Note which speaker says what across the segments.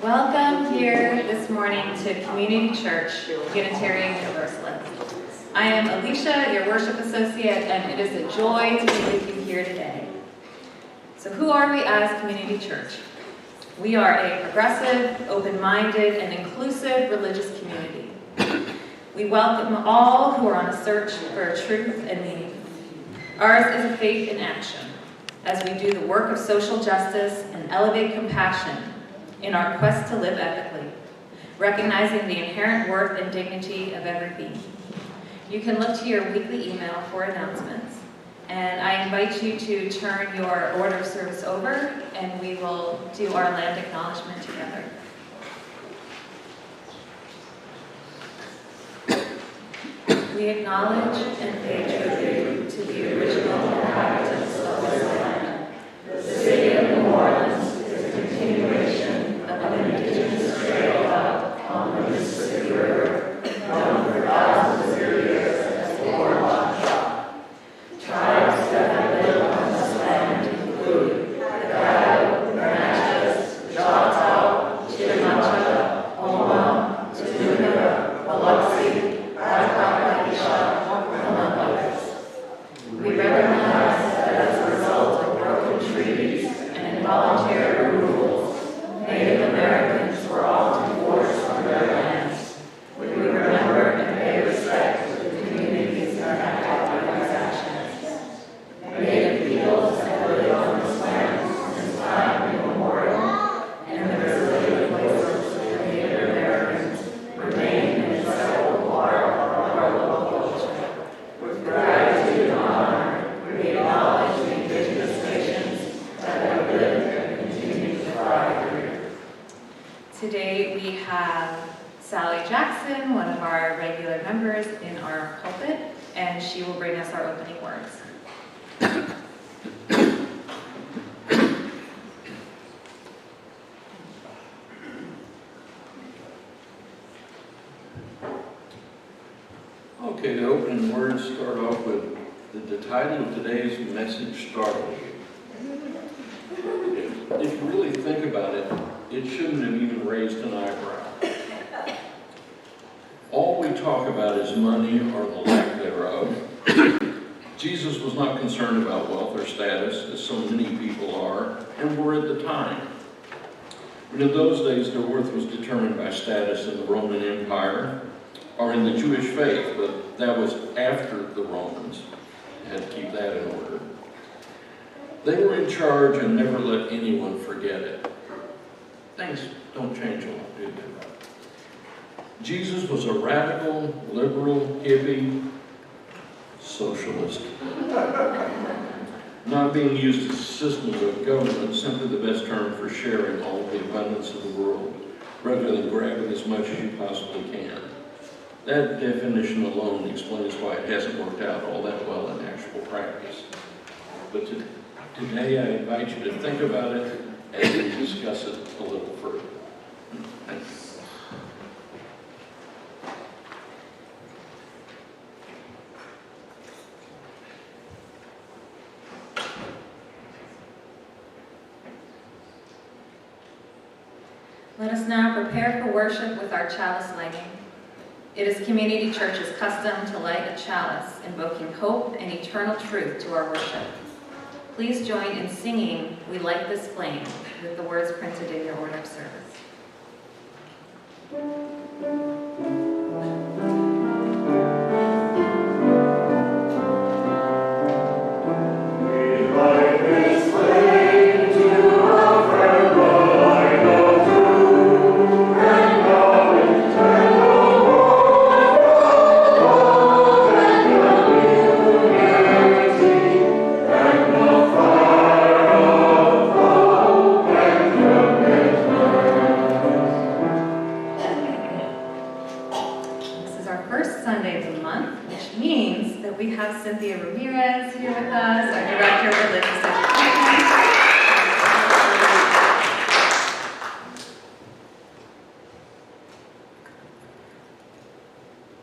Speaker 1: Welcome here this morning to Community Church, Unitarian Universalist. I am Alicia, your worship associate, and it is a joy to be with you here today. So who are we as Community Church? We are a progressive, open-minded, and inclusive religious community. We welcome all who are on a search for truth and meaning. Ours is a faith in action, as we do the work of social justice and elevate compassion in our quest to live ethically, recognizing the inherent worth and dignity of every being. You can look to your weekly email for announcements, and I invite you to turn your order of service over, and we will do our land acknowledgement together. We acknowledge and pay tribute to the original inhabitants of this land. The city of New Orleans is a continuation of an indigenous trail route on the Mississippi River, known for thousands of years as the Orange Drop. Tribes that have lived on this land include the Caddo, the Natchez, the Choctaw, Chitimacha, Oma, Tunica, Biloxi, among others. We recognize that as a result of broken treaties and involuntary rules, Native Americans were often forced from their lands. We remember and pay respect to the communities impacted by these actions. Native peoples have lived on this land since time immemorial, and the resilient voices of the Native Americans remain an inseparable part of our local culture. With gratitude and honor, we acknowledge the indigenous nations that have lived and continue to thrive here. Today we have Sally Jackson, one of our regular members in our pulpit, and she will bring us our opening words.
Speaker 2: Okay, the opening words start off with the title of today's message, Startle You. If you really think about it, it shouldn't have even raised an eyebrow. All we talk about is money or the lack thereof. Jesus was not concerned about wealth or status, as so many people are, and were at the time. But in those days, their worth was determined by status in the Roman Empire or in the Jewish faith, but that was after the Romans. They had to keep that in order. They were in charge and never let anyone forget it. Things don't change a lot, do they? Jesus was a radical, liberal, hippie, socialist. Not being used as systems of government, simply the best term for sharing all the abundance of the world, rather than grabbing as much as you possibly can. That definition alone explains why it hasn't worked out all that well in actual practice. But today I invite you to think about it as we discuss it a little further. Thank you.
Speaker 1: Let us now prepare for worship with our chalice lighting. It is Community Church's custom to light a chalice, invoking hope and eternal truth to our worship. Please join in singing "We Light This Flame" with the words printed in your order of service.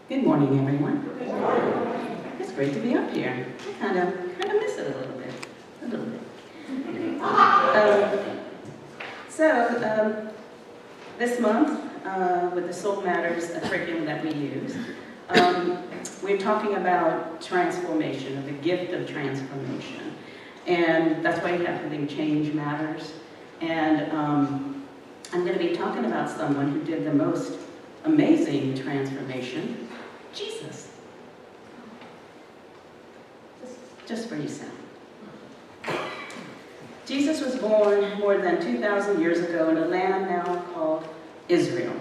Speaker 3: Good morning, everyone. It's great to be up here. I kind of miss it a little bit. This month, with the Soul Matters curriculum that we use, we're talking about transformation, or the gift of transformation. And that's why you have to think change matters. And I'm going to be talking about someone who did the most amazing transformation, Jesus. Just for you, Sam. Jesus was born more than 2,000 years ago in a land now called Israel.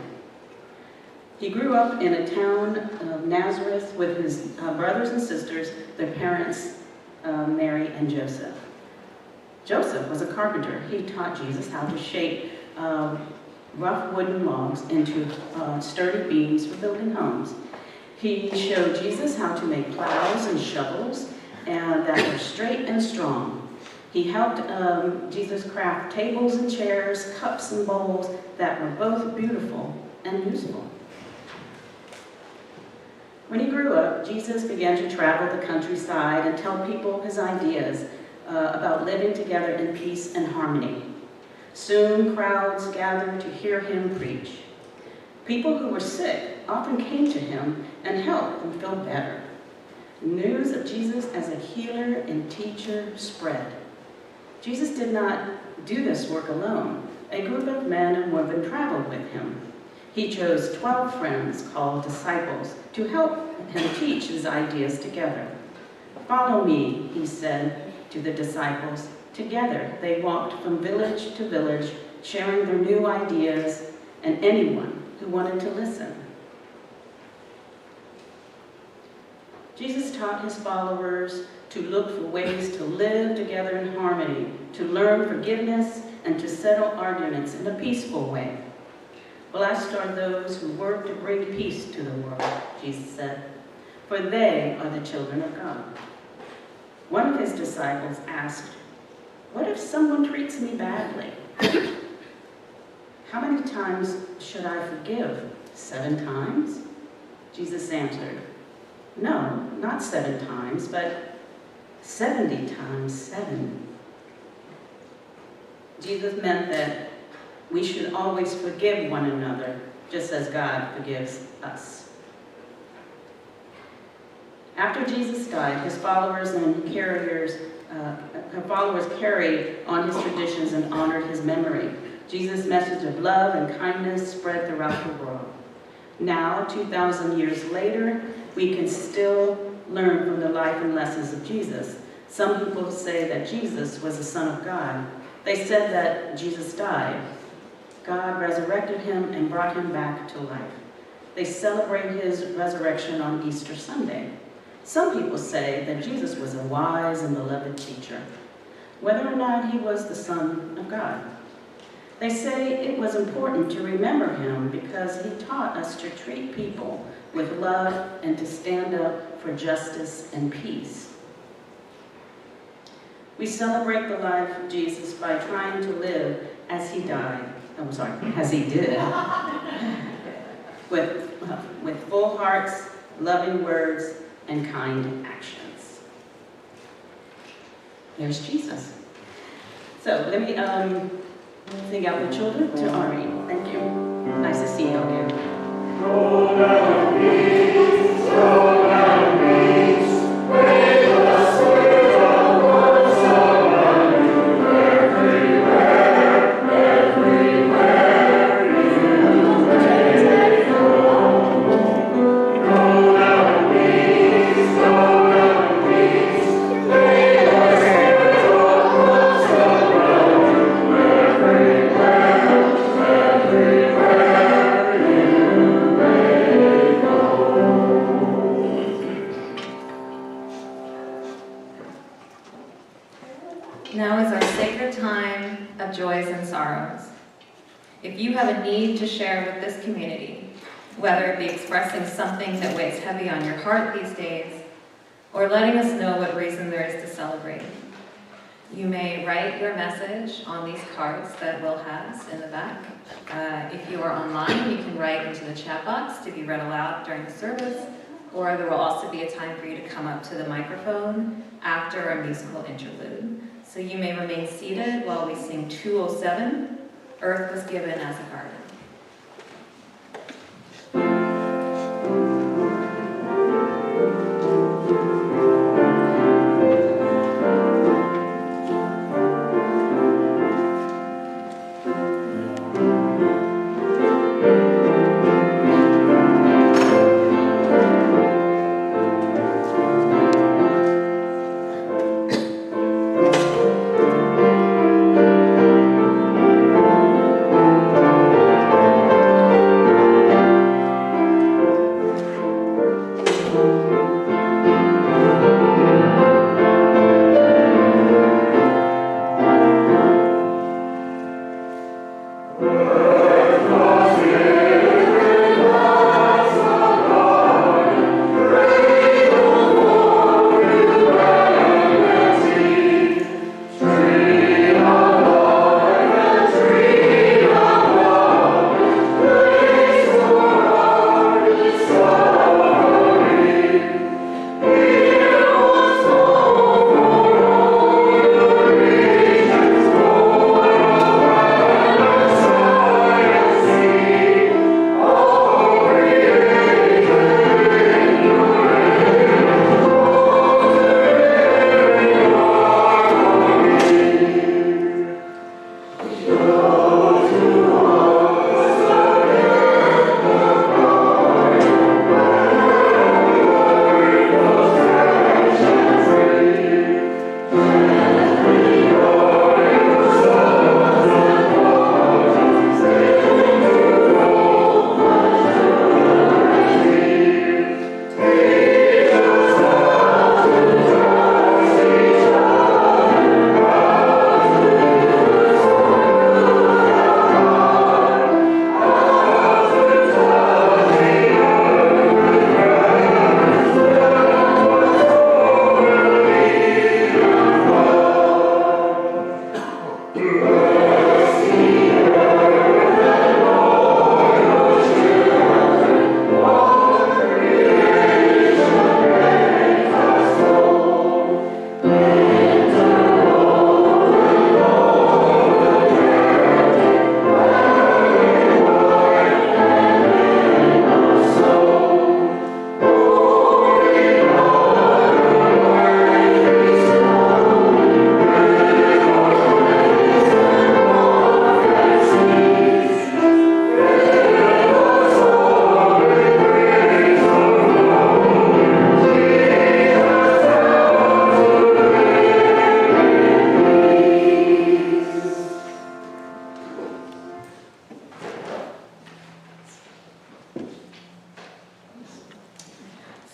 Speaker 3: He grew up in a town of Nazareth with his brothers and sisters, their parents, Mary and Joseph. Joseph was a carpenter. He taught Jesus how to shape rough wooden logs into sturdy beams for building homes. He showed Jesus how to make plows and shovels that were straight and strong. He helped Jesus craft tables and chairs, cups and bowls that were both beautiful and useful. When he grew up, Jesus began to travel the countryside and tell people his ideas about living together in peace and harmony. Soon, crowds gathered to hear him preach. People who were sick often came to him and helped them feel better. News of Jesus as a healer and teacher spread. Jesus did not do this work alone. A group of men and women traveled with him. He chose 12 friends called disciples to help him teach his ideas together. "Follow me," he said to the disciples. Together, they walked from village to village, sharing their new ideas and anyone who wanted to listen. Jesus taught his followers to look for ways to live together in harmony, to learn forgiveness, and to settle arguments in a peaceful way. "Blessed are those who work to bring peace to the world," Jesus said, "for they are the children of God." One of his disciples asked, "What if someone treats me badly? How many times should I forgive? 7 times? Jesus answered, "No, not 7 times, but 70 times 7. Jesus meant that we should always forgive one another, just as God forgives us. After Jesus died, his followers carried on his traditions and honored his memory. Jesus' message of love and kindness spread throughout the world. Now, 2,000 years later, we can still learn from the life and lessons of Jesus. Some people say that Jesus was the Son of God. They said that Jesus died. God resurrected him and brought him back to life. They celebrate his resurrection on Easter Sunday. Some people say that Jesus was a wise and beloved teacher, whether or not he was the Son of God. They say it was important to remember him because he taught us to treat people with love and to stand up for justice and peace. We celebrate the life of Jesus by trying to live as he did, with full hearts, loving words, and kind actions. There's Jesus. So let me sing out with children to Ari. Thank you. Nice to see you again.
Speaker 1: Go down peace, go down peace, wave the sword of words around you, everywhere you may go. Go down peace, wave the sword of words around you, everywhere you may go.
Speaker 4: Now is our sacred time of joys and sorrows. If you have a need to share with this community, whether it be expressing something that weighs heavy on your heart these days, or letting us know what reason there is to celebrate, you may write your message on these cards that Will has in the back. If you are online, you can write into the chat box to be read aloud during the service, or there will also be a time for you to come up to the microphone after a musical interlude. So you may remain seated while we sing 207, Earth Was Given as a Garden.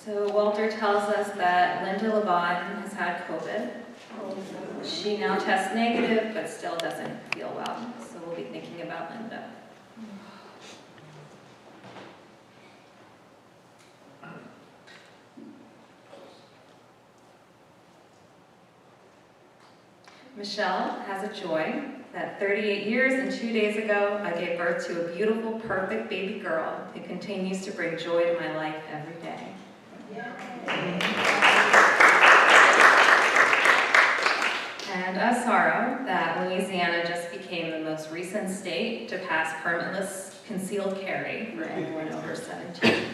Speaker 4: So Walter tells us that Linda Levon has had COVID. She now tests negative, but still doesn't feel well. So we'll be thinking about Linda. Michelle has a joy that 38 years and 2 days ago, I gave birth to a beautiful, perfect baby girl who continues to bring joy to my life every day. And a sorrow that Louisiana just became the most recent state to pass permitless concealed carry for anyone over 17.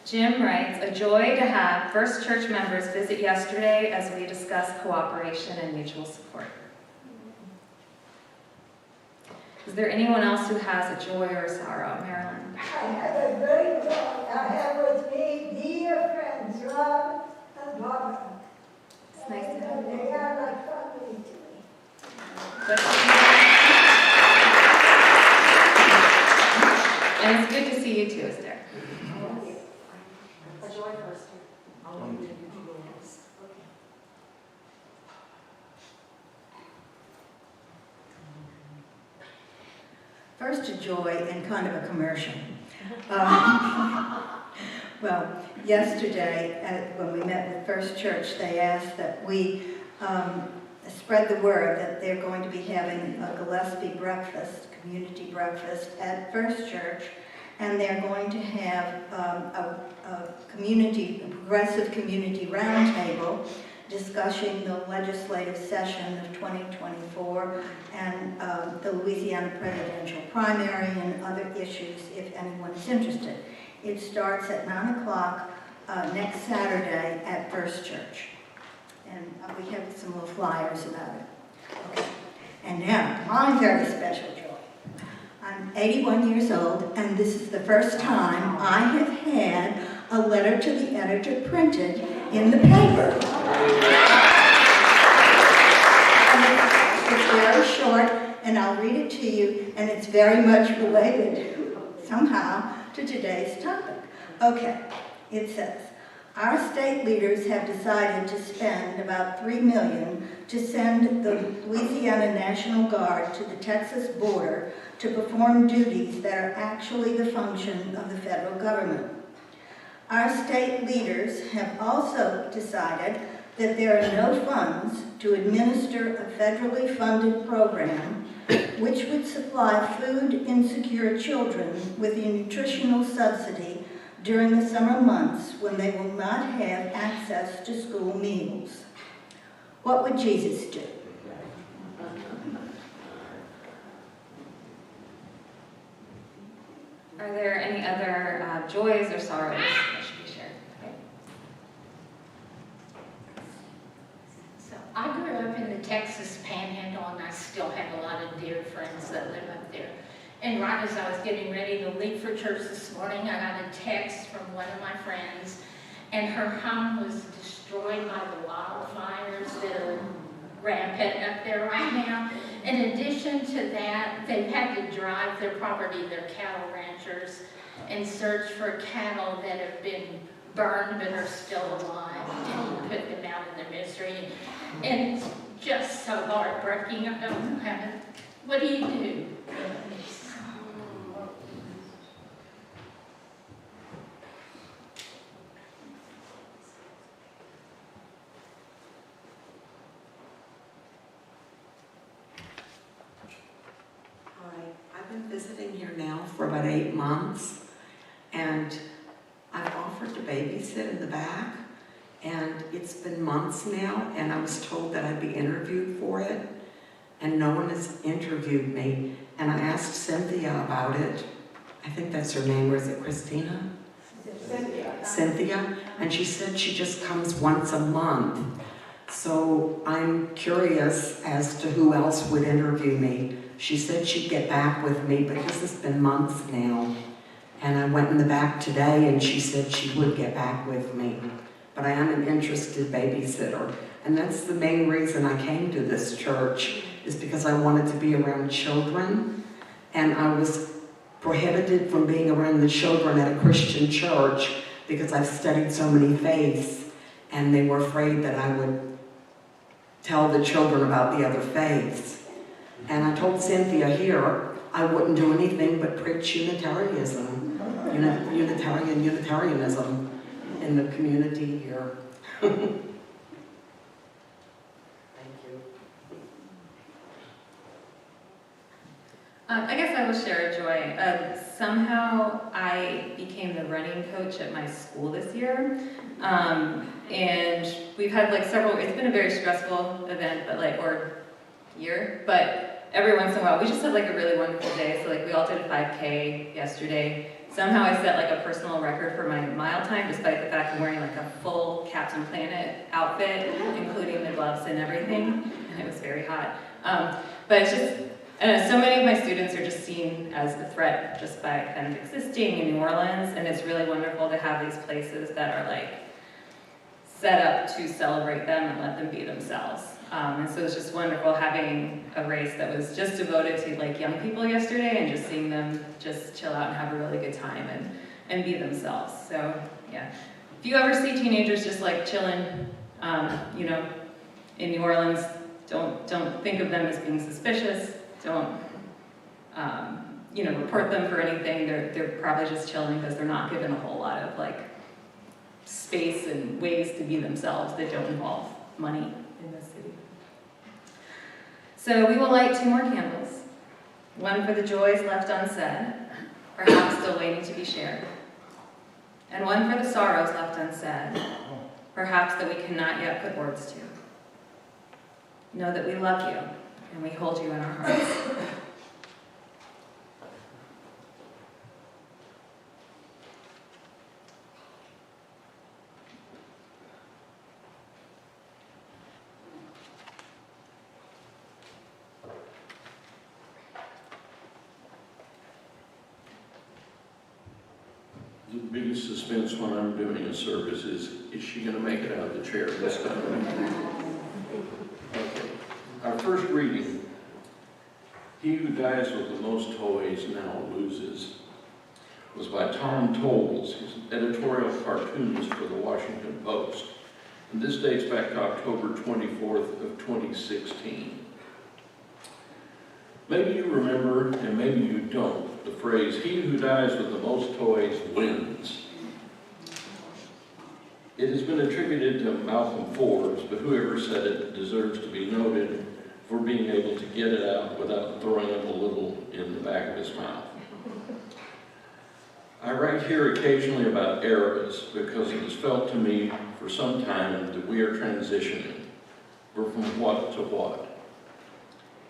Speaker 4: Jim writes, a joy to have First Church members visit yesterday as we discussed cooperation and mutual support. Is there anyone else who has a joy or a sorrow? Marilyn?
Speaker 5: I have a great joy. I have with me dear friends, Rob and Barbara.
Speaker 4: It's nice to have you.
Speaker 5: They are like family to me.
Speaker 4: And it's good to see you too, Esther.
Speaker 1: A joy first.
Speaker 5: First, a joy and kind of a commercial. Well, yesterday, when we met with First Church, they asked that we spread the word that they're going to be having a Gillespie breakfast, community breakfast at First Church, and they're going to have a progressive community roundtable discussing the legislative session of 2024 and the Louisiana presidential primary and other issues if anyone is interested. It starts at 9 o'clock next Saturday at First Church. And we have some little flyers about it. Okay. And now, my very special joy. I'm 81 years old, and this is the first time I have had a letter to the editor printed in the paper. It's very short, and I'll read it to you, and it's very much related, somehow, to today's topic. Okay, it says, Our state leaders have decided to spend about $3 million to send the Louisiana National Guard to the Texas border to perform duties that are actually the function of the federal government. Our state leaders have also decided that there are no funds to administer a federally funded program which would supply food-insecure children with a nutritional subsidy during the summer months when they will not have access to school meals. What would Jesus do?
Speaker 4: Are there any other joys or sorrows that should be shared? Okay.
Speaker 6: So I grew up in the Texas Panhandle, and I still have a lot of dear friends that live up there. And right as I was getting ready to leave for church this morning, I got a text from one of my friends, and her home was destroyed by the wildfires that are rampant up there right now. In addition to that, they've had to drive their property, they're cattle ranchers, and search for cattle that have been burned but are still alive, and put them out in their misery. And it's just so heartbreaking. I don't know how to, what do you do?
Speaker 7: I've been visiting here now for about 8 months, and I've offered to babysit in the back, and it's been months now, and I was told that I'd be interviewed for it, and no one has interviewed me, and I asked Cynthia about it. I think that's her name, or is it Christina? Cynthia, and she said she just comes once a month. So I'm curious as to who else would interview me. She said she'd get back with me, but this has been months now. And I went in the back today and she said she would get back with me. But I am an interested babysitter. And that's the main reason I came to this church, is because I wanted to be around children. And I was prohibited from being around the children at a Christian church because I've studied so many faiths. And they were afraid that I would tell the children about the other faiths. And I told Cynthia here I wouldn't do anything but preach Unitarianism in the community here. Thank you.
Speaker 4: I guess I will share a joy. Somehow I became the running coach at my school this year. And we've had like several, it's been a very stressful event, or year, but every once in a while, we just had like a really wonderful day. So like we all did a 5K yesterday. Somehow I set like a personal record for my mile time, despite the fact I'm wearing like a full Captain Planet outfit, including the gloves and everything. And it was very hot. But it's just, so many of my students are just seen as a threat just by kind of existing in New Orleans. And it's really wonderful to have these places that are like set up to celebrate them and let them be themselves. And so it's just wonderful having a race that was just devoted to like young people yesterday and just seeing them just chill out and have a really good time and be themselves. So yeah, if you ever see teenagers just like chilling, in New Orleans, don't think of them as being suspicious. Don't, report them for anything. They're probably just chilling because they're not given a whole lot of like space and ways to be themselves that don't involve money in this city. So we will light 2 more candles. One for the joys left unsaid, perhaps still waiting to be shared. And one for the sorrows left unsaid, perhaps that we cannot yet put words to. Know that we love you and we hold you in our hearts.
Speaker 2: The biggest suspense when I'm doing a service is she going to make it out of the chair this time? Okay. Our first reading. He who dies with the most toys now loses. was by Tom Towles. He's an editorial cartoonist for the Washington Post. And this dates back to October 24th of 2016. Maybe you remember, and maybe you don't, the phrase, "He who dies with the most toys wins." It has been attributed to Malcolm Forbes, but whoever said it deserves to be noted for being able to get it out without throwing up a little in the back of his mouth. I write here occasionally about eras because it has felt to me for some time that we are transitioning. We're from what to what.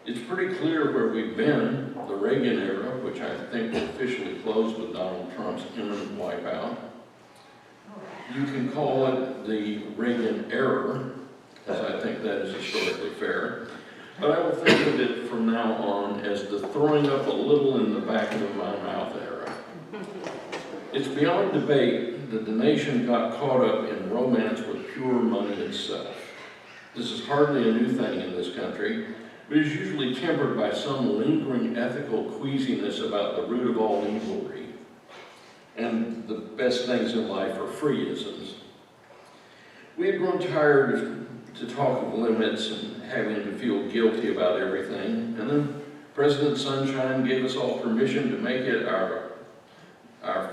Speaker 2: It's pretty clear where we've been, the Reagan era, which I think will officially close with Donald Trump's imminent wipeout. You can call it the Reagan error, because I think that is historically fair. But I will think of it from now on as the throwing up a little in the back of my mouth era. It's beyond debate that the nation got caught up in romance with pure money itself. This is hardly a new thing in this country, but is usually tempered by some lingering ethical queasiness about the root of all evilry. And the best things in life are freeisms. We had grown tired to talk of limits and having to feel guilty about everything, and then President Sunshine gave us all permission to make it our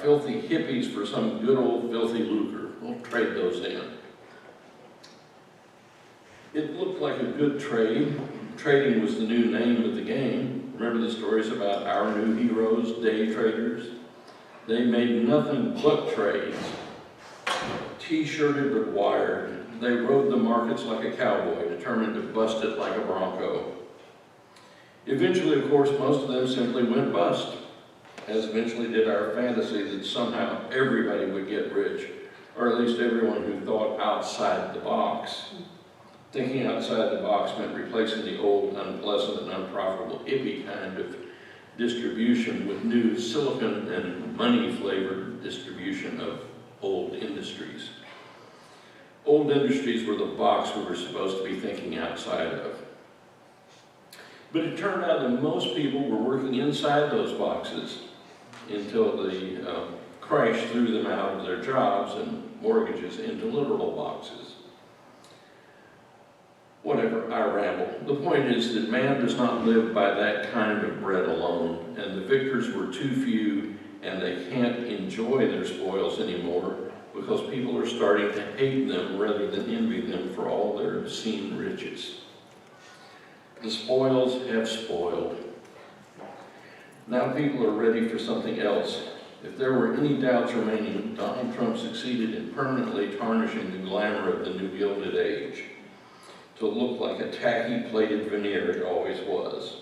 Speaker 2: filthy hippies for some good old filthy lucre. We'll trade those in. It looked like a good trade. Trading was the new name of the game. Remember the stories about our new heroes, day traders? They made nothing but trades. T-shirted but wired. They rode the markets like a cowboy, determined to bust it like a bronco. Eventually, of course, most of them simply went bust, as eventually did our fantasy that somehow everybody would get rich, or at least everyone who thought outside the box. Thinking outside the box meant replacing the old, unpleasant, and unprofitable hippie kind of distribution with new silicon and money-flavored distribution of old industries. Old industries were the box we were supposed to be thinking outside of. But it turned out that most people were working inside those boxes until the crash threw them out of their jobs and mortgages into literal boxes. Whatever, I ramble. The point is that man does not live by that kind of bread alone, and the victors were too few, and they can't enjoy their spoils anymore because people are starting to hate them rather than envy them for all their obscene riches. The spoils have spoiled. Now people are ready for something else. If there were any doubts remaining, Donald Trump succeeded in permanently tarnishing the glamour of the new Gilded Age to look like a tacky plated veneer it always was.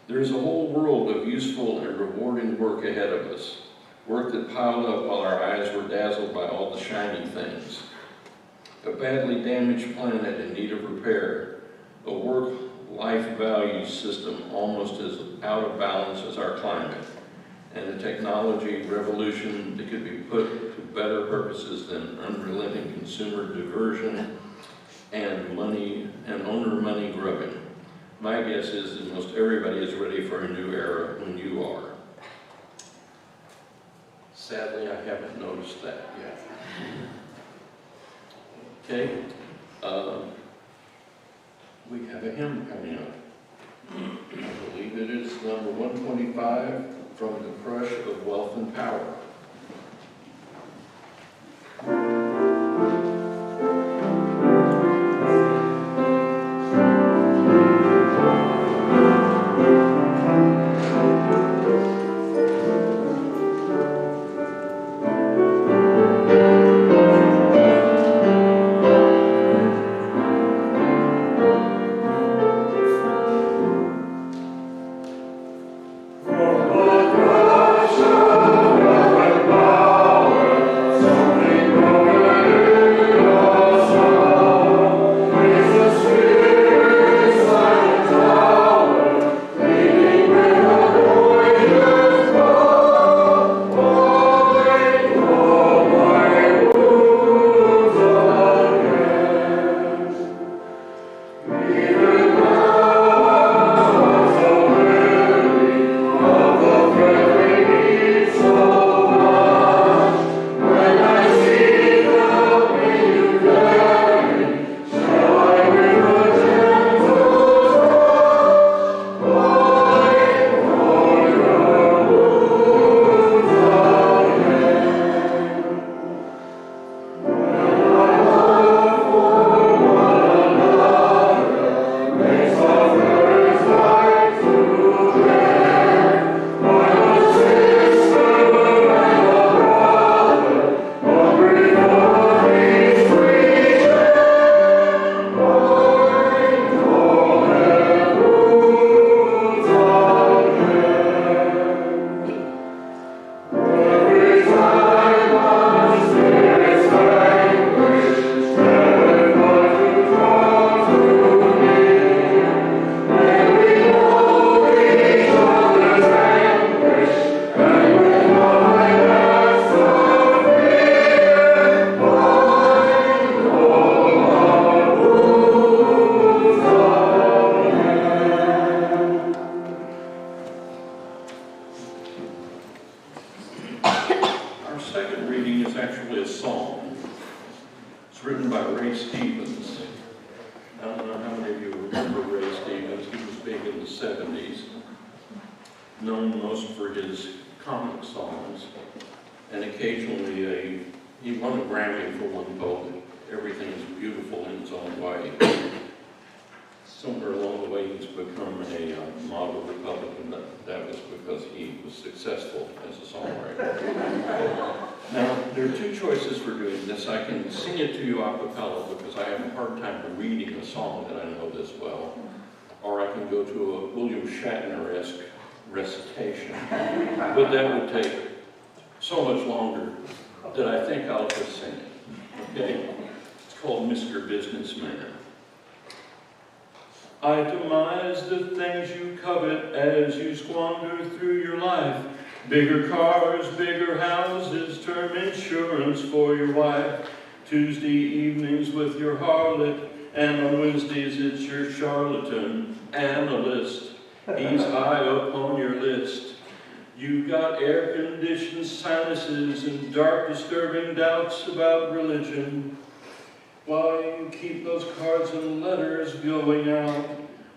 Speaker 2: There is a whole world of useful and rewarding work ahead of us, work that piled up while our eyes were dazzled by all the shiny things. A badly damaged planet in need of repair, a work-life values system almost as out of balance as our climate, and a technology revolution that could be put to better purposes than unrelenting consumer diversion and money and owner money grubbing. My guess is that most everybody is ready for a new era when you are. Sadly, I haven't noticed that yet. Okay, we have a hymn coming up. I believe it is number 125, From the Crush of Wealth and Power.
Speaker 1: From the crush of
Speaker 2: known most for his comic songs, and occasionally he won a Grammy for one poem. Everything is beautiful in its own way. Somewhere along the way, he's become a model Republican. That was because he was successful as a songwriter. Now, there are two choices for doing this. I can sing it to you a cappella because I have a hard time reading a song that I know this well, or I can go to a William Shatner-esque recitation, but that would take so much longer that I think I'll just sing it, okay? It's called Mr. Businessman. Itemize the things you covet as you squander through your life. Bigger cars, bigger houses, term insurance for your wife. Tuesday evenings with your harlot, and on Wednesdays it's your charlatan analyst. He's high up on your list. You've got air-conditioned sinuses and dark, disturbing doubts about religion. While you keep those cards and letters going out,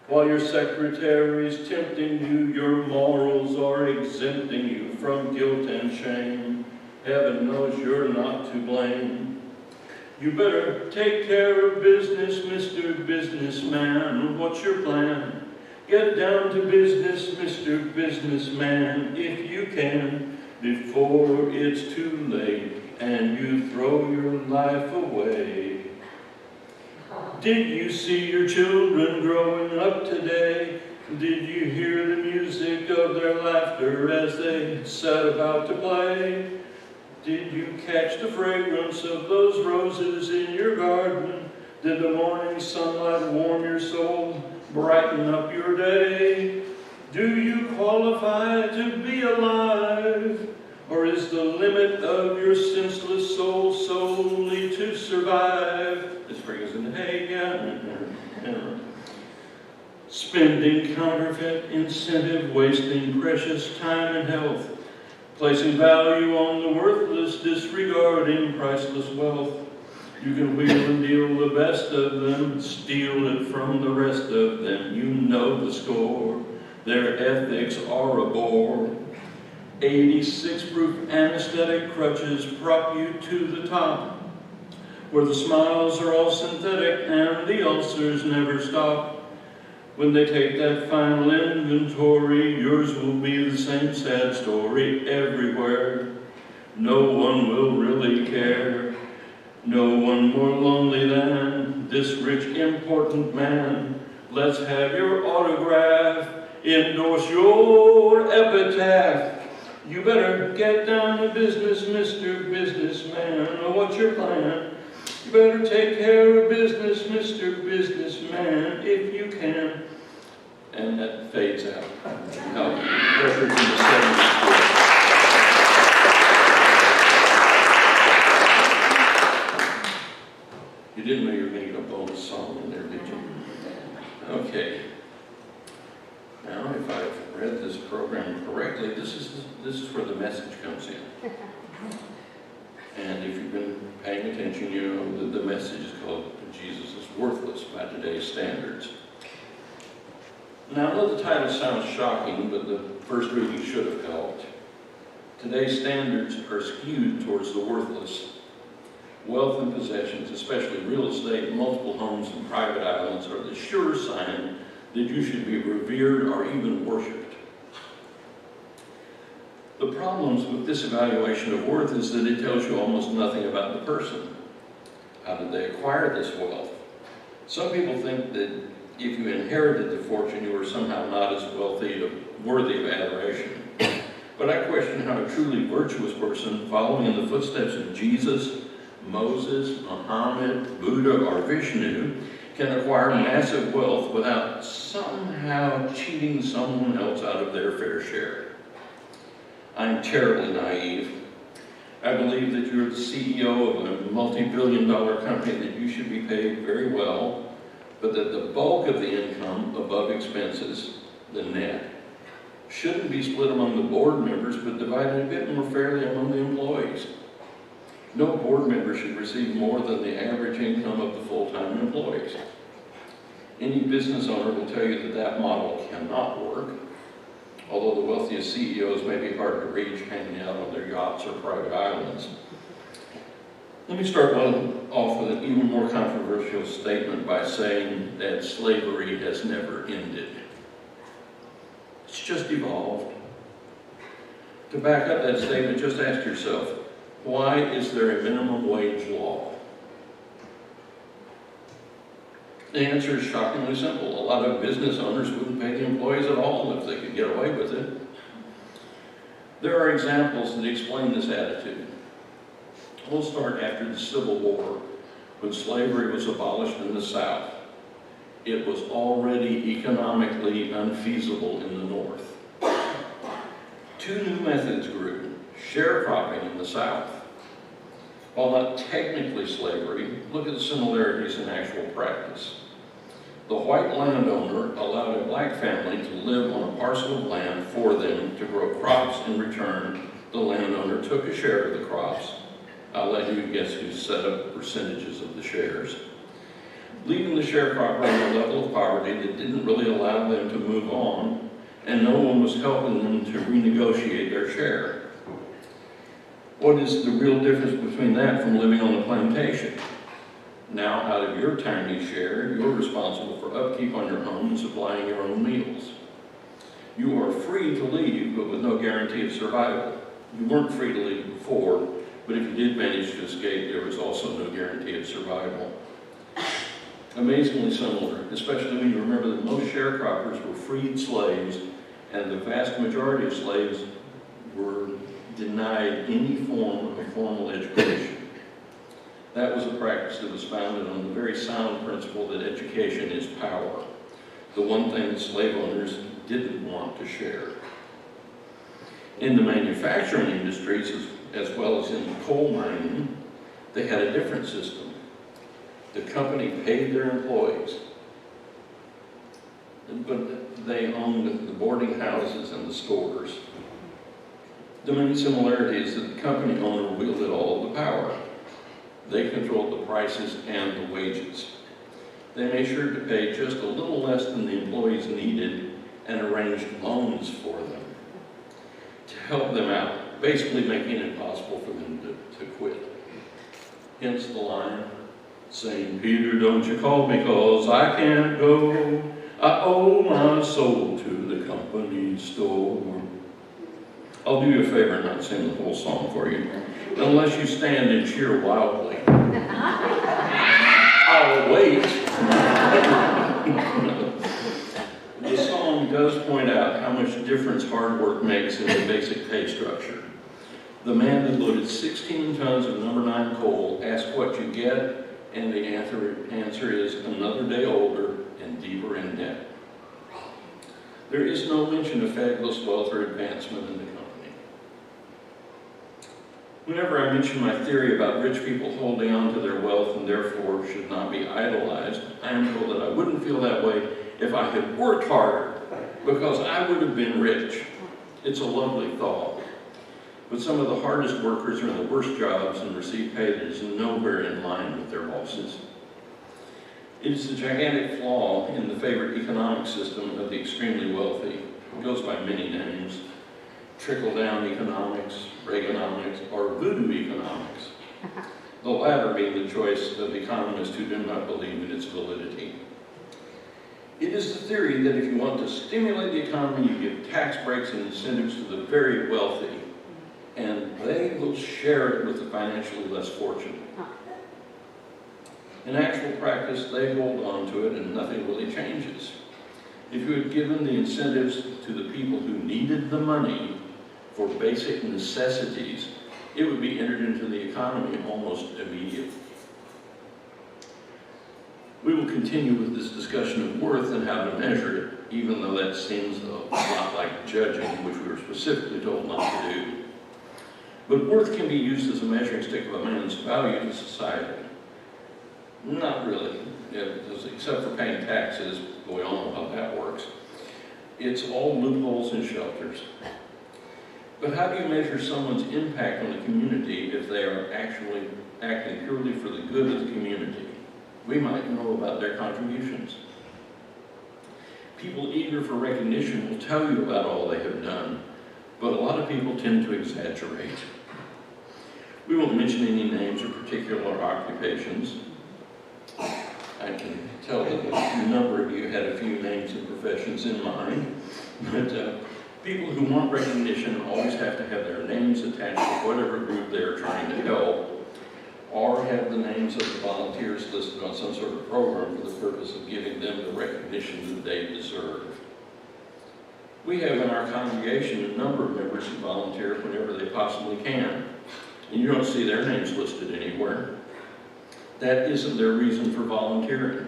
Speaker 2: while your secretary's tempting you, your morals are exempting you from guilt and shame. Heaven knows you're not to blame. You better take care of business, Mr. Businessman. What's your plan? Get down to business, Mr. Businessman, if you can, before it's too late and you throw your life away. Did you see your children growing up today? Did you hear the music of their laughter as they set about to play? Did you catch the fragrance of those roses in your garden? Did the morning sunlight warm your soul, brighten up your day? Do you qualify to be alive? Or is the limit of your senseless soul solely to survive? This brings in, hey, yeah. Spending counterfeit incentive, wasting precious time and health, placing value on the worthless, disregarding priceless wealth. You can wheel and deal the best of them, steal it from the rest of them. You know the score. Their ethics are a bore. 86 proof anesthetic crutches prop you to the top, where the smiles are all synthetic and the ulcers never stop. When they take that final inventory, yours will be the same sad story everywhere. No one will really care. No one more lonely than this rich, important man. Let's have your autograph, endorse your epitaph. You better get down to business, Mr. Businessman. What's your plan? You better take care of business, Mr. Businessman, if you can. And that fades out. No, record from the 70s. You didn't know you were going to get a bonus song in there, did you? Okay. Now, if I've read this program correctly, this is where the message comes in. And if you've been paying attention, you know that the message is called Jesus is Worthless by today's standards. Now, I know the title sounds shocking, but the first reading should have helped. Today's standards are skewed towards the worthless. Wealth and possessions, especially real estate, multiple homes, and private islands, are the sure sign that you should be revered or even worshipped. The problems with this evaluation of worth is that it tells you almost nothing about the person. How did they acquire this wealth? Some people think that if you inherited the fortune, you were somehow not as wealthy or worthy of adoration. But I question how a truly virtuous person, following in the footsteps of Jesus, Moses, Muhammad, Buddha, or Vishnu, can acquire massive wealth without somehow cheating someone else out of their fair share. I'm terribly naive. I believe that you're the CEO of a multi-billion-dollar company, that you should be paid very well, but that the bulk of the income above expenses, the net, shouldn't be split among the board members, but divided a bit more fairly among the employees. No board member should receive more than the average income of the full-time employees. Any business owner will tell you that that model cannot work. although the wealthiest CEOs may be hard to reach hanging out on their yachts or private islands. Let me start off with an even more controversial statement by saying that slavery has never ended. It's just evolved. To back up that statement, just ask yourself, why is there a minimum wage law? The answer is shockingly simple. A lot of business owners wouldn't pay the employees at all if they could get away with it. There are examples that explain this attitude. We'll start after the Civil War, when slavery was abolished in the South. It was already economically unfeasible in the North. Two new methods grew: sharecropping in the South. While not technically slavery, look at the similarities in actual practice. The white landowner allowed a black family to live on a parcel of land for them to grow crops. In return, the landowner took a share of the crops. I'll let you guess who set up the percentages of the shares, leaving the sharecropper at a level of poverty that didn't really allow them to move on, and no one was helping them to renegotiate their share. What is the real difference between that from living on a plantation? Now, out of your tiny share, you're responsible for upkeep on your home and supplying your own meals. You are free to leave, but with no guarantee of survival. You weren't free to leave before, but if you did manage to escape, there was also no guarantee of survival. Amazingly similar, especially when you remember that most sharecroppers were freed slaves, and the vast majority of slaves were denied any form of formal education. That was a practice that was founded on the very sound principle that education is power, the one thing that slave owners didn't want to share. In the manufacturing industries, as well as in coal mining, they had a different system. The company paid their employees, but they owned the boarding houses and the stores. The main similarity is that the company owner wielded all of the power. They controlled the prices and the wages. They made sure to pay just a little less than the employees needed and arranged loans for them to help them out, basically making it impossible for them to quit. Hence the line, "St. Peter, don't you call me 'cause I can't go. I owe my soul to the company store." I'll do you a favor and not sing the whole song for you, unless you stand and cheer wildly. I'll wait. The song does point out how much difference hard work makes in the basic pay structure. The man that loaded 16 tons of number 9 coal asked what you get, and the answer is another day older and deeper in debt. There is no mention of fabulous wealth or advancement in the company. Whenever I mention my theory about rich people holding on to their wealth and therefore should not be idolized, I am told that I wouldn't feel that way if I had worked harder, because I would have been rich. It's a lovely thought. But some of the hardest workers are in the worst jobs and receive pay that is nowhere in line with their bosses. It is the gigantic flaw in the favorite economic system of the extremely wealthy. It goes by many names: trickle-down economics, Reaganomics, or voodoo economics. The latter being the choice of economists who do not believe in its validity. It is the theory that if you want to stimulate the economy, you give tax breaks and incentives to the very wealthy, and they will share it with the financially less fortunate. In actual practice, they hold on to it and nothing really changes. If you had given the incentives to the people who needed the money for basic necessities, it would be entered into the economy almost immediately. We will continue with this discussion of worth and how to measure it, even though that seems a lot like judging, which we were specifically told not to do. But worth can be used as a measuring stick of a man's value to society. Not really, except for paying taxes. We all know how that works. It's all loopholes and shelters. But how do you measure someone's impact on the community if they are actually acting purely for the good of the community? We might know about their contributions. People eager for recognition will tell you about all they have done, but a lot of people tend to exaggerate. We won't mention any names or particular occupations. I can tell that a number of you had a few names and professions in mind, but people who want recognition always have to have their names attached to whatever group they're trying to help, or have the names of the volunteers listed on some sort of program for the purpose of giving them the recognition that they deserve. We have in our congregation a number of members who volunteer whenever they possibly can, and you don't see their names listed anywhere. That isn't their reason for volunteering.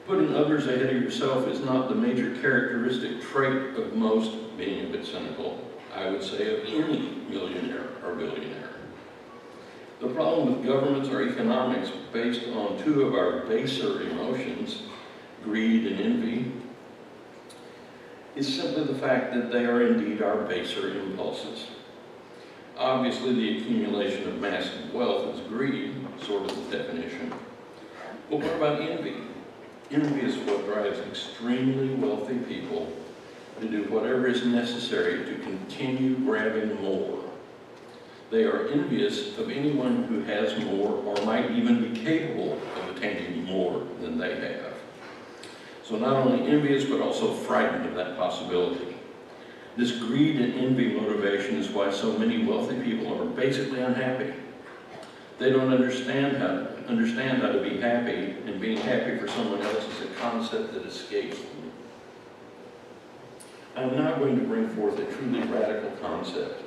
Speaker 2: Putting others ahead of yourself is not the major characteristic trait of most, being a bit cynical, I would say, of any millionaire or billionaire. The problem with governments or economics based on two of our baser emotions, greed and envy, is simply the fact that they are indeed our baser impulses. Obviously, the accumulation of massive wealth is greed, sort of the definition. But what about envy? Envy is what drives extremely wealthy people to do whatever is necessary to continue grabbing more. They are envious of anyone who has more or might even be capable of attaining more than they have. So not only envious, but also frightened of that possibility. This greed and envy motivation is why so many wealthy people are basically unhappy. They don't understand how to be happy, and being happy for someone else is a concept that escapes them. I'm now going to bring forth a truly radical concept.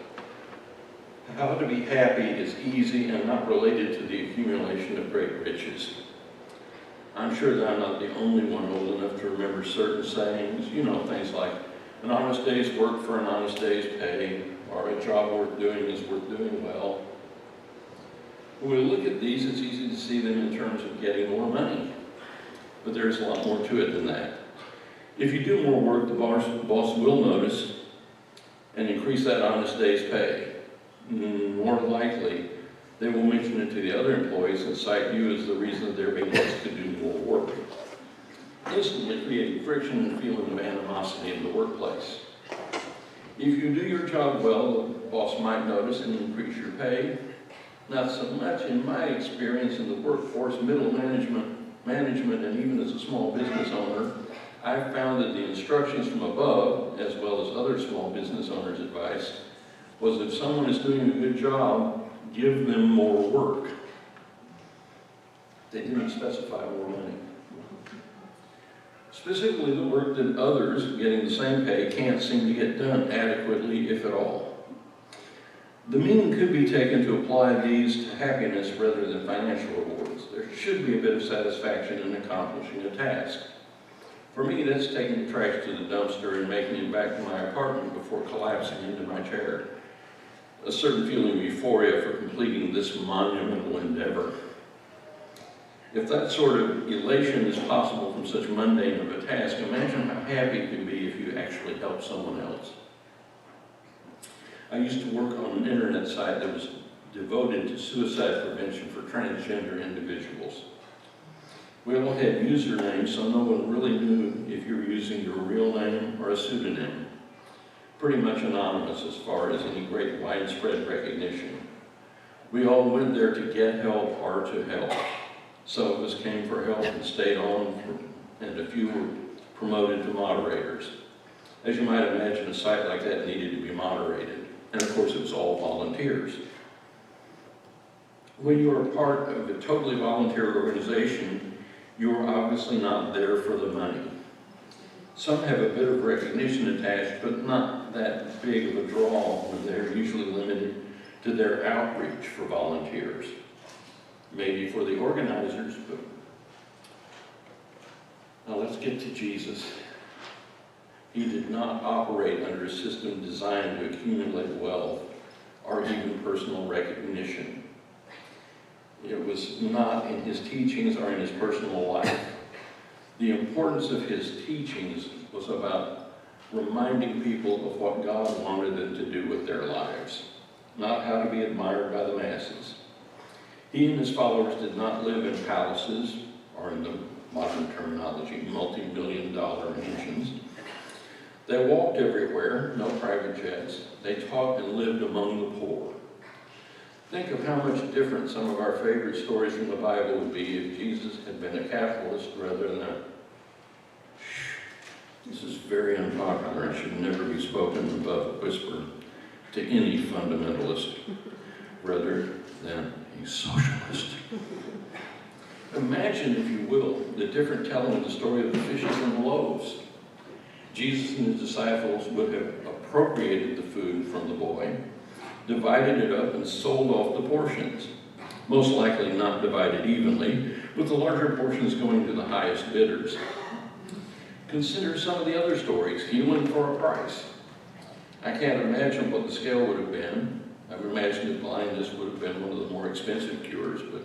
Speaker 2: How to be happy is easy and not related to the accumulation of great riches. I'm sure that I'm not the only one old enough to remember certain sayings, things like, an honest day's work for an honest day's pay, or a job worth doing is worth doing well. When we look at these, it's easy to see them in terms of getting more money. But there's a lot more to it than that. If you do more work, the boss will notice and increase that honest day's pay. More likely, they will mention it to the other employees and cite you as the reason that they're being asked to do more work, instantly creating friction and feeling of animosity in the workplace. If you do your job well, the boss might notice and increase your pay. Not so much in my experience in the workforce, middle management, and even as a small business owner, I've found that the instructions from above, as well as other small business owners' advice, was if someone is doing a good job, give them more work. They didn't specify more money. Specifically, the work that others, getting the same pay, can't seem to get done adequately, if at all. The meaning could be taken to apply these to happiness rather than financial rewards. There should be a bit of satisfaction in accomplishing a task. For me, that's taking the trash to the dumpster and making it back to my apartment before collapsing into my chair. A certain feeling of euphoria for completing this monumental endeavor. If that sort of elation is possible from such mundane of a task, imagine how happy you can be if you actually help someone else. I used to work on an internet site that was devoted to suicide prevention for transgender individuals. We all had usernames, so no one really knew if you were using your real name or a pseudonym. Pretty much anonymous as far as any great widespread recognition. We all went there to get help or to help. Some of us came for help and stayed on, and a few were promoted to moderators. As you might imagine, a site like that needed to be moderated. And of course, it was all volunteers. When you are part of a totally volunteer organization, you are obviously not there for the money. Some have a bit of recognition attached, but not that big of a draw when they're usually limited to their outreach for volunteers. Maybe for the organizers, but now let's get to Jesus. He did not operate under a system designed to accumulate wealth or even personal recognition. It was not in his teachings or in his personal life. The importance of his teachings was about reminding people of what God wanted them to do with their lives, not how to be admired by the masses. He and his followers did not live in palaces or in the modern terminology, multi-million-dollar mansions. They walked everywhere, no private jets. They taught and lived among the poor. Think of how much different some of our favorite stories from the Bible would be if Jesus had been a capitalist rather than a... This is very unpopular and should never be spoken above a whisper to any fundamentalist rather than a socialist. Imagine, if you will, the different telling of the story of the fishes and the loaves. Jesus and his disciples would have appropriated the food from the boy, divided it up, and sold off the portions. Most likely not divided evenly, with the larger portions going to the highest bidders. Consider some of the other stories, healing for a price. I can't imagine what the scale would have been. I would imagine that blindness would have been one of the more expensive cures, but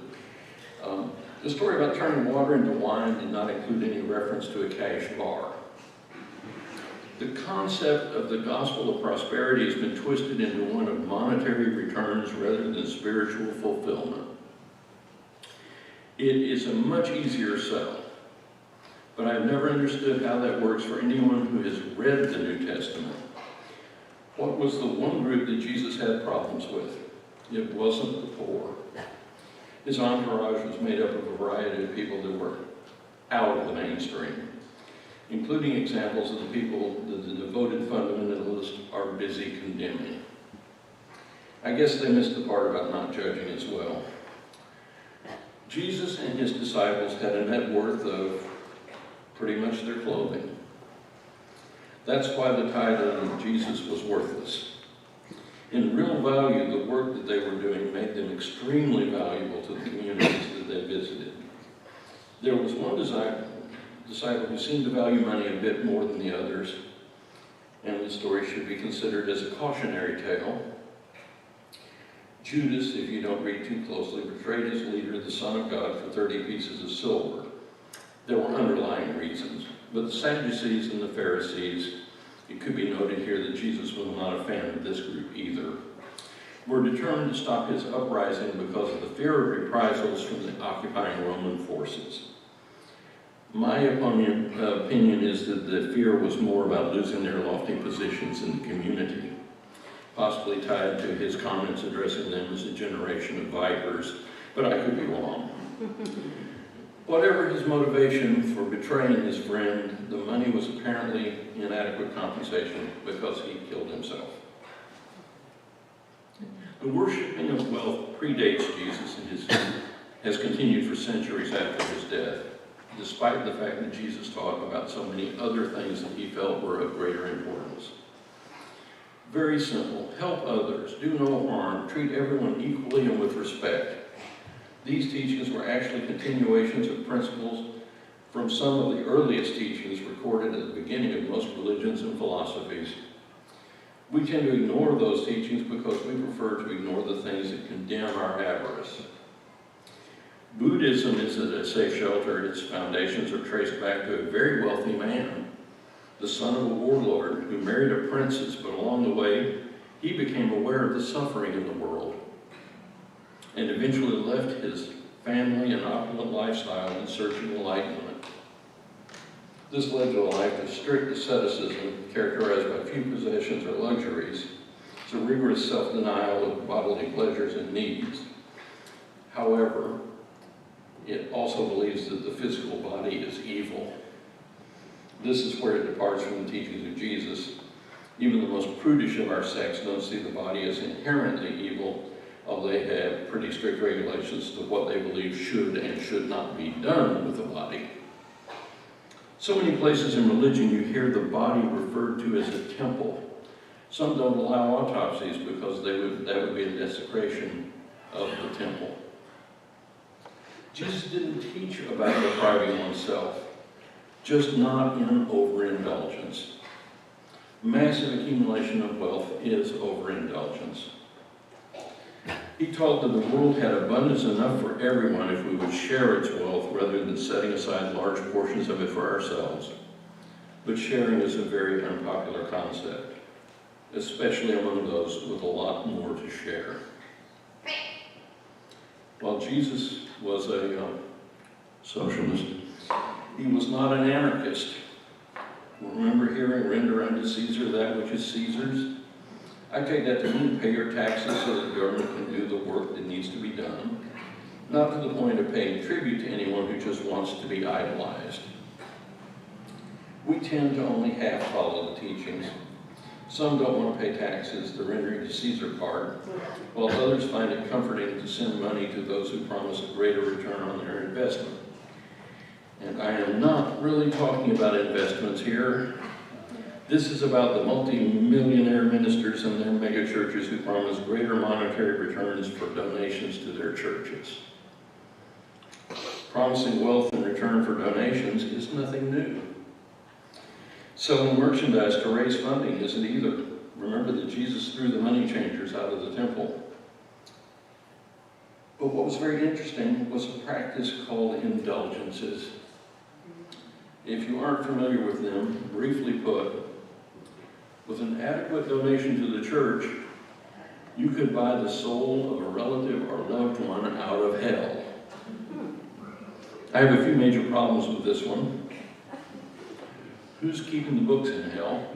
Speaker 2: the story about turning water into wine did not include any reference to a cash bar. The concept of the gospel of prosperity has been twisted into one of monetary returns rather than spiritual fulfillment. It is a much easier sell, but I've never understood how that works for anyone who has read the New Testament. What was the one group that Jesus had problems with? It wasn't the poor. His entourage was made up of a variety of people that were out of the mainstream, including examples of the people that the devoted fundamentalists are busy condemning. I guess they missed the part about not judging as well. Jesus and his disciples had a net worth of pretty much their clothing. That's why the title of Jesus was worthless. In real value, the work that they were doing made them extremely valuable to the communities that they visited. There was one disciple who seemed to value money a bit more than the others, and the story should be considered as a cautionary tale. Judas, if you don't read too closely, betrayed his leader, the Son of God, for 30 pieces of silver. There were underlying reasons, but the Sadducees and the Pharisees, it could be noted here that Jesus was not a fan of this group either, were determined to stop his uprising because of the fear of reprisals from the occupying Roman forces. My opinion is that the fear was more about losing their lofty positions in the community, possibly tied to his comments addressing them as a generation of vipers, but I could be wrong. Whatever his motivation for betraying his friend, the money was apparently inadequate compensation because he killed himself. The worshiping of wealth predates Jesus and has continued for centuries after his death, despite the fact that Jesus taught about so many other things that he felt were of greater importance. Very simple. Help others. Do no harm. Treat everyone equally and with respect. These teachings were actually continuations of principles from some of the earliest teachings recorded at the beginning of most religions and philosophies. We tend to ignore those teachings because we prefer to ignore the things that condemn our avarice. Buddhism is a safe shelter. Its foundations are traced back to a very wealthy man, the son of a warlord who married a princess, but along the way, he became aware of the suffering in the world and eventually left his family and opulent lifestyle in search of enlightenment. This led to a life of strict asceticism characterized by few possessions or luxuries. It's a rigorous self-denial of bodily pleasures and needs. However, it also believes that the physical body is evil. This is where it departs from the teachings of Jesus. Even the most prudish of our sects don't see the body as inherently evil, although they have pretty strict regulations to what they believe should and should not be done with the body. So many places in religion you hear the body referred to as a temple. Some don't allow autopsies because that would be a desecration of the temple. Jesus didn't teach about depriving oneself, just not in overindulgence. Massive accumulation of wealth is overindulgence. He taught that the world had abundance enough for everyone if we would share its wealth rather than setting aside large portions of it for ourselves. But sharing is a very unpopular concept, especially among those with a lot more to share. While Jesus was a socialist, He was not an anarchist. Remember hearing, render unto Caesar that which is Caesar's? I take that to mean pay your taxes so that the government can do the work that needs to be done, not to the point of paying tribute to anyone who just wants to be idolized. We tend to only half follow the teachings. Some don't want to pay taxes, the rendering to Caesar part, while others find it comforting to send money to those who promise a greater return on their investment. And I am not really talking about investments here. This is about the multi-millionaire ministers and their mega churches who promise greater monetary returns for donations to their churches. Promising wealth in return for donations is nothing new. Selling merchandise to raise funding isn't either. Remember that Jesus threw the money changers out of the temple. But what was very interesting was a practice called indulgences. If you aren't familiar with them, briefly put, with an adequate donation to the church, you could buy the soul of a relative or loved one out of hell. I have a few major problems with this one. Who's keeping the books in hell?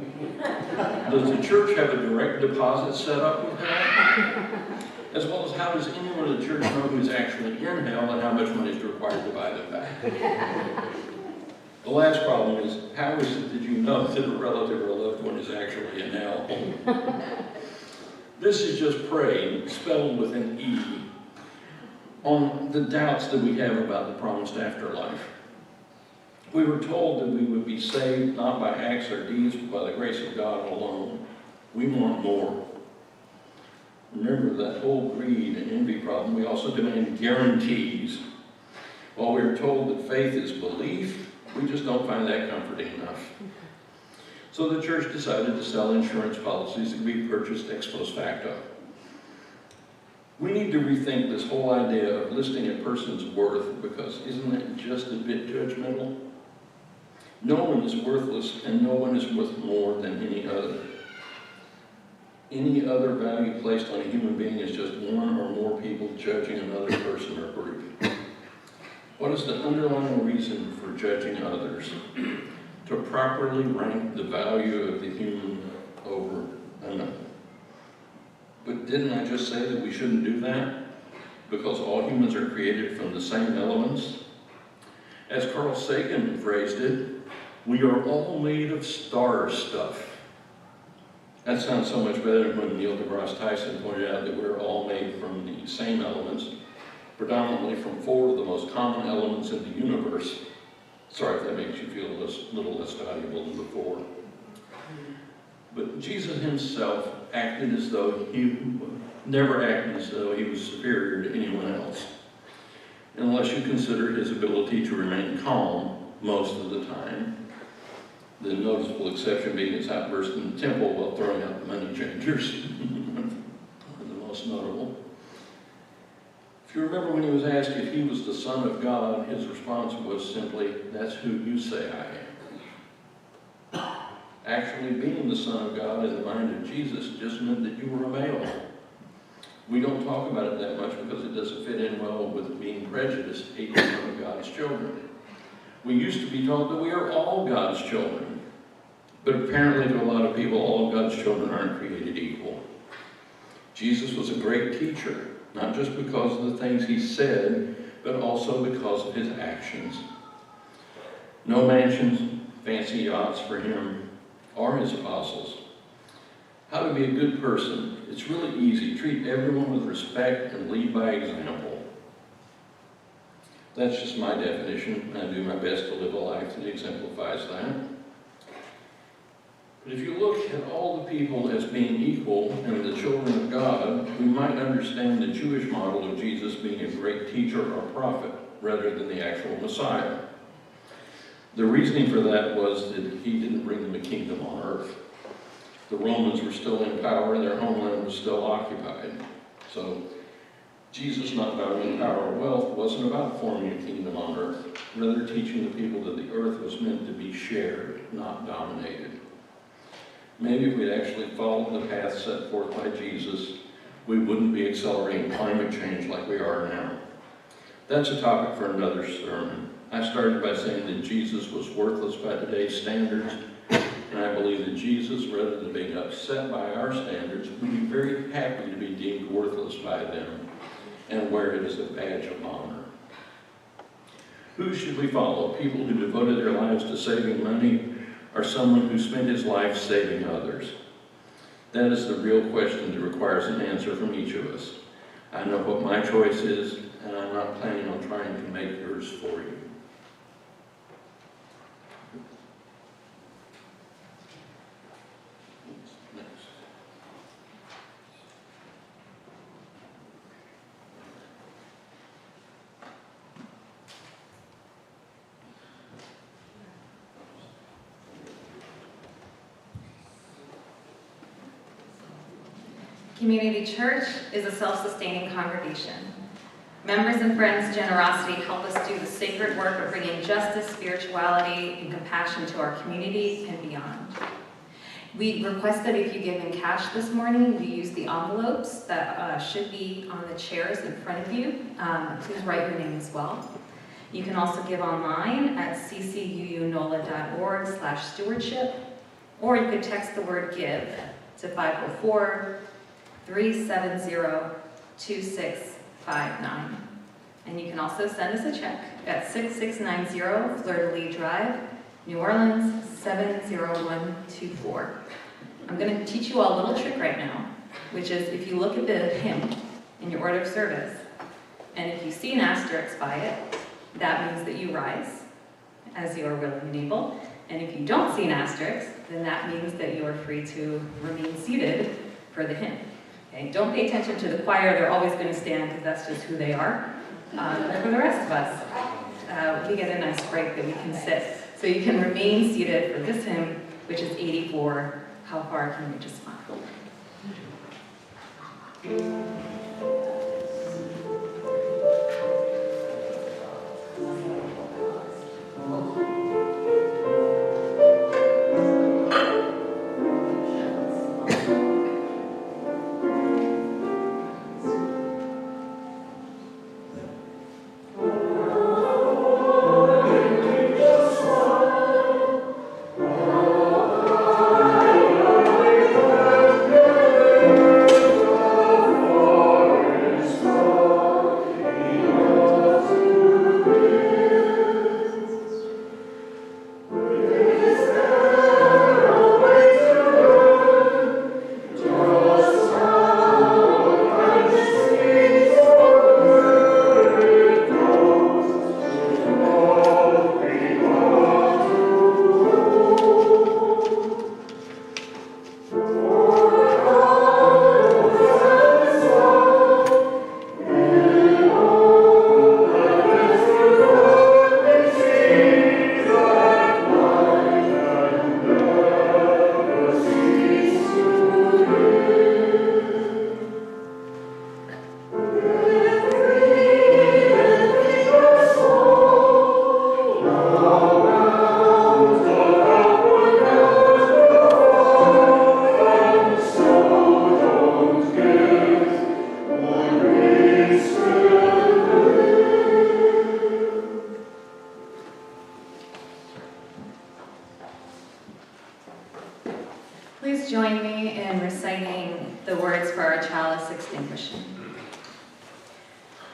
Speaker 2: Does the church have a direct deposit set up with hell? As well as how does anyone in the church know who's actually in hell and how much money is required to buy them back? The last problem is, how is it that you know that a relative or a loved one is actually in hell? This is just praying, spelled with an E, on the doubts that we have about the promised afterlife. We were told that we would be saved not by acts or deeds, but by the grace of God alone. We want more. Remember that whole greed and envy problem. We also demand guarantees. While we are told that faith is belief, we just don't find that comforting enough. So the church decided to sell insurance policies that could be purchased ex post facto. We need to rethink this whole idea of listing a person's worth, because isn't it just a bit judgmental? No one is worthless, and no one is worth more than any other. Any other value placed on a human being is just one or more people judging another person or group. What is the underlying reason for judging others? To properly rank the value of the human over another. But didn't I just say that we shouldn't do that? Because all humans are created from the same elements? As Carl Sagan phrased it, we are all made of star stuff. That sounds so much better than when Neil deGrasse Tyson pointed out that we're all made from the same elements, predominantly from 4 of the most common elements in the universe. Sorry if that makes you feel a little less valuable than before. But Jesus himself acted as though never acted as though he was superior to anyone else, unless you consider his ability to remain calm most of the time. The noticeable exception being his outburst in the temple while throwing out the money changers, the most notable. If you remember when he was asked if he was the Son of God, his response was simply, "That's who you say I am." Actually, being the Son of God in the mind of Jesus just meant that you were a male. We don't talk about it that much because it doesn't fit in well with being prejudiced, hating one of God's children. We used to be told that we are all God's children. But apparently to a lot of people, all of God's children aren't created equal. Jesus was a great teacher, not just because of the things he said, but also because of his actions. No mansions, fancy yachts for him or his apostles. How to be a good person. It's really easy. Treat everyone with respect and lead by example. That's just my definition, and I do my best to live a life that exemplifies that. But if you look at all the people as being equal and the children of God, we might understand the Jewish model of Jesus being a great teacher or prophet rather than the actual Messiah. The reasoning for that was that he didn't bring them a kingdom on earth. The Romans were still in power and their homeland was still occupied. So Jesus not valuing power or wealth wasn't about forming a kingdom on earth, rather teaching the people that the earth was meant to be shared, not dominated. Maybe if we'd actually followed the path set forth by Jesus, we wouldn't be accelerating climate change like we are now. That's a topic for another sermon. I started by saying that Jesus was worthless by today's standards, and I believe that Jesus, rather than being upset by our standards, would be very happy to be deemed worthless by them and wear it as a badge of honor. Who should we follow? People who devoted their lives to saving money, or someone who spent his life saving others? That is the real question that requires an answer from each of us. I know what my choice is, and I'm not planning on trying to make yours for you. Next.
Speaker 4: Community Church is a self-sustaining congregation. Members and friends' generosity help us do the sacred work of bringing justice, spirituality, and compassion to our community and beyond. We request that if you give in cash this morning, you use the envelopes that should be on the chairs in front of you. Please write your name as well. You can also give online at ccuunola.org/stewardship, or you could text the word GIVE to 504-370-2659. And you can also send us a check at 6690 Fleur-de-Lis Drive, New Orleans, 70124. I'm going to teach you all a little trick right now, which is if you look at the hymn in your order of service, and if you see an asterisk by it, that means that you rise as you are willing and able. And if you don't see an asterisk, then that means that you are free to remain seated for the hymn. Okay? Don't pay attention to the choir. They're always going to stand because that's just who they are. But for the rest of us, we get a nice break that we can sit. So you can remain seated for this hymn, which is 84, How Far Can We Just Smile? Please join me in reciting the words for our chalice extinguishing.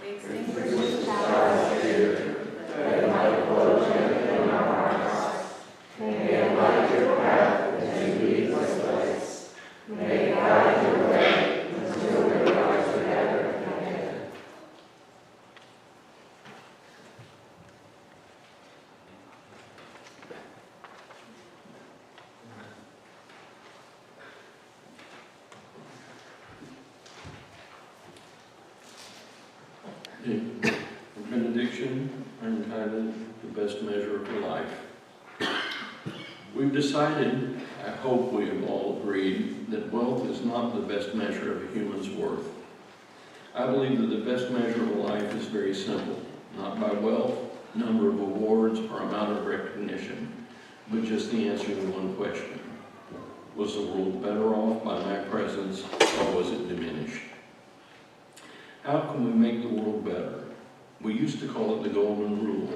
Speaker 4: We extinguish the chalice here, that it might flow gently in our hearts. May it light your path as you lead this place. May it guide your way until we are together again.
Speaker 2: The benediction I'm entitled The Best Measure of Your Life. We've decided, I hope we have all agreed, that wealth is not the best measure of a human's worth. I believe that the best measure of a life is very simple, not by wealth, number of awards, or amount of recognition, but just the answer to one question. Was the world better off by my presence, or was it diminished? How can we make the world better? We used to call it the golden rule.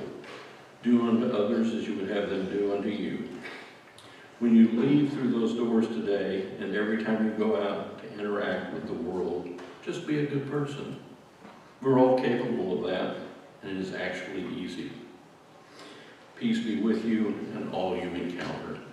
Speaker 2: Do unto others as you would have them do unto you. When you leave through those doors today, and every time you go out to interact with the world, just be a good person. We're all capable of that, and it is actually easy. Peace be with you and all you encounter.